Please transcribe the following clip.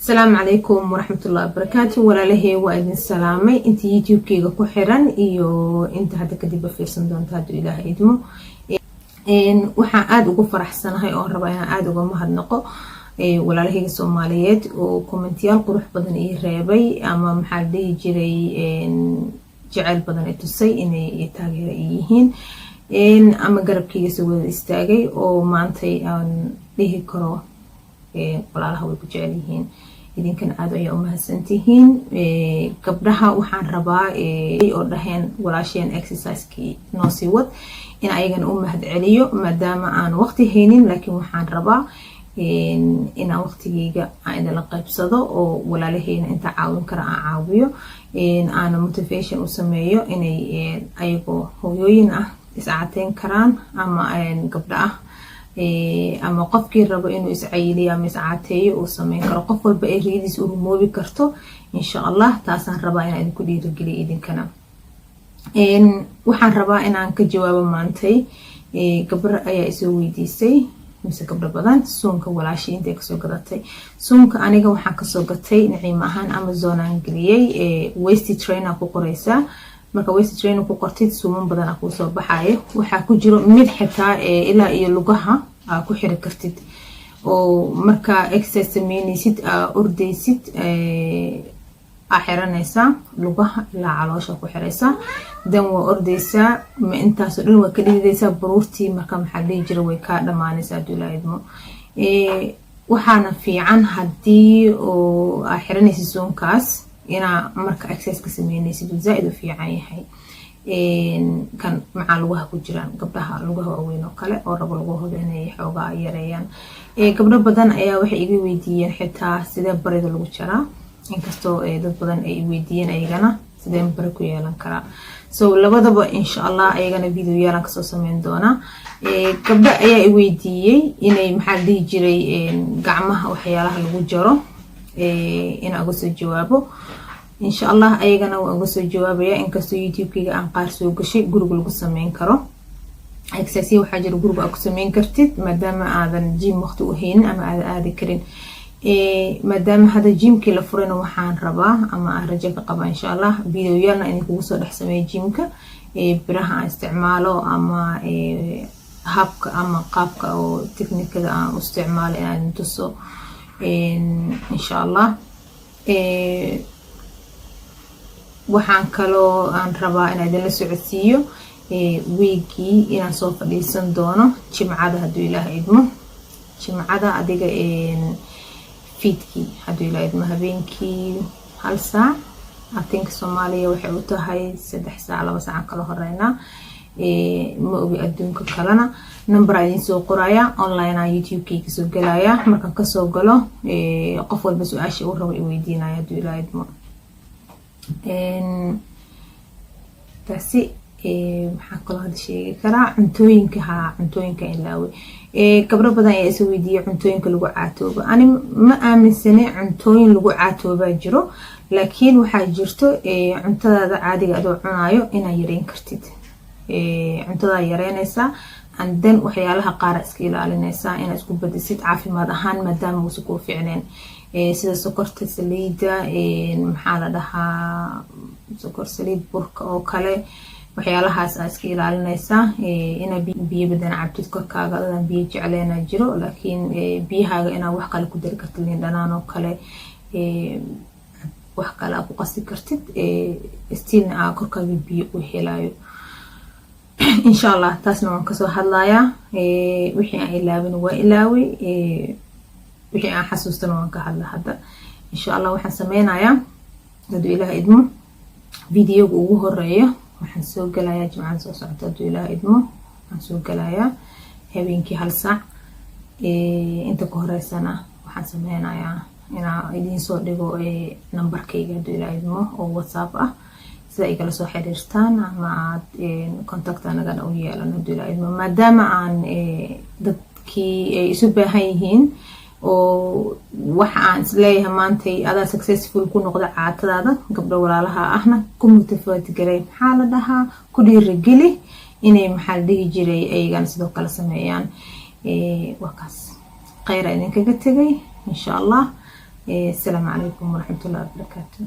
السلام عليكم ورحمة الله وبركاته. ولا له وإذن سلامي انت يوتيوب كيغا كحران iyo inta hada kadib fiirsan doonta hadu ilaahay idmo waxaan aad ugu faraxsanahay oo raba inaan aad uga mahadnaqo walaalahayga Soomaaliyeed oo kommentiyaal qurux badan ii reebay ama maxaa dhihi jiray jacayl badan ay tusay inay taageero yihiin ama garabkayga soo wada istaagay oo maantay aan dhihi karo walaalaha way ku jecel yihiin idinkan aad ay u mahadsantihiin gabdhaha waxaan rabaa oo dhaheen walaasheen exercise-kii noo sii wad in ayagana u mahad celiyo maadaama aan waqti haynin laakiin waxaan rabaa in aan waqtigeyga aan la qaybsado oo walaalahayna inta caawin kara aan caawiyo aan motivation u sameeyo inay ayagoo hooyooyin ah iscaateyn karaan ama gabdha ah ama qofkii rabo inuu iscayiliyo ama iscaateeyo uu sameyn karo qof walba ay riidis u rumoobi karto insha Allah taasaan rabaa inaan idinku dhiirigeliyo idinkana waxaan rabaa inaan ka jawaabo maantay gabar ayaa isoo weydiisay mise gabdho badan suunka walaashii intay kasoo gadatay suunka aniga waxaan kasoo gatay naciim ahaan Amazon aan geliyay waist trainer ku qoraysa marka waist trainer ku qortid suuman badan ku soo baxayo waxa ku jiro mid xitaa ilaa iyo lugaha ku xiri kartid oo marka exercise sameynaysid ordaysid xiranaysa lugaha ilaa caloosha ku xiraysa dan waa ordaysa ma intaas oo dhan waa ka dhigaysa baruurtii marka maxaa dhihi jiray way ka dhamaanaysaa duulaydmo waxaana fiican hadii oo xiranaysid suunkaas ina marka exercise ka sameynaysid zaid u fiican yahay kan maxaa lugaha ku jiraan gabdhaha lugaha weyn oo kale oo rabo lugahooda inay xoogaa yareeyaan gabdho badan ayaa waxay iga weydiiyeen xitaa sidee barida lagu jaraa inkastoo dad badan ay weydiiyeen ayagana sidee bari ku yeelan karaa so labadaba insha Allah ayagana video yeelan ka soo sameyn doona gabdho ayaa i weydiiyay inay maxaa dhihi jiray gacmaha waxyaalaha lagu jaro in aan uga soo jawaabo insha Allah ayagana waan uga soo jawaabaya inkastoo YouTube-kayga aan qaar soo gashay guriga lagu sameyn karo exercise waxa jira guriga aad ku sameyn kartid maadaama aadan gym waqti u haynin ama aad aadi karin maadaama hada gymkii la furayna waxaan rabaa ama aan rajo ka qaba insha Allah video yalna in kugu soo dhex sameeyo gymka biraha aan isticmaalo ama habka ama qaabka oo technique-da aan isticmaalo inaan tuso insha Allah waxaan kaloo aan rabaa in aad la socodsiiyo weekii inaan soo fadhiisan doono jimcada haduu Ilaahay idmo jimcada adiga fiidkii haduu Ilaahay idmo habeenkii 1 saac I think Soomaaliya waxay u tahay 3 saac 2 saac kala horeyna ma ogi adduunka kalena number idin soo qoraya online aan YouTube-kayga soo galaya markaan ka soo galo qof walba su'aasha uu rabo i weydiinaya haduu Ilaahay idmo taasi maxaa kaloo hada sheegi karaa cuntooyinka ilaawe gabdho badan ayaa is weydiiyay cuntooyinka lagu caatoobo ani ma aaminsane cuntooyin lagu caatooba jiro laakiin waxaa jirto cuntadaada caadiga adoo cunaayo inaad yareyn kartid cuntada yareynaysa and then waxyaalaha qaar iska ilaalinaysa inaad isku badisid caafimaad ahaan maadaama uu ku fiicneen sida sokorta saliida maxaa la dhahaa sokor saliid burka oo kale waxyaalahaas aad iska ilaalinaysa ina biyo badan cabtid korkaaga adan biyo jecleena jiro laakiin biyahaaga ina wax kale ku dari kartid liin dhanaan oo kale wax kale ku qasi kartid stiilna korkaaga biyo u helayo insha Allah taasna waan ka soo hadlayaa wixii aan ilaawin waa ilaawi wixii aan xasuustana waan ka hadla hadda insha Allah waxaan sameynayaa haduu Ilaahay idmo videoga ugu horeeyo waxaan soo galayaa jimcada soo socota haduu Ilaahay idmo waxaan soo galayaa habeenkii 1 saac inta ka horeysana waxaan sameynayaa inaan idin soo dhigo numberkayga haduu Ilaahay idmo oo WhatsApp ah sida ay kala soo xiriirtaan ama aad contact anaga u yeelan haduu Ilaahay idmo maadaama aan dadkii isu baahan yihiin oo waxa aan isleeyahay maantay ada successful ku noqda caatadaada gabdho walaalaha ahna ku motivate garay maxaa la dhahaa ku dhiirigeli inay maxaa dhihi jiray aygan sidoo kale sameeyaan wakaas khayr idinkaga tagay insha Allah السلام عليكم ورحمة الله وبركاته.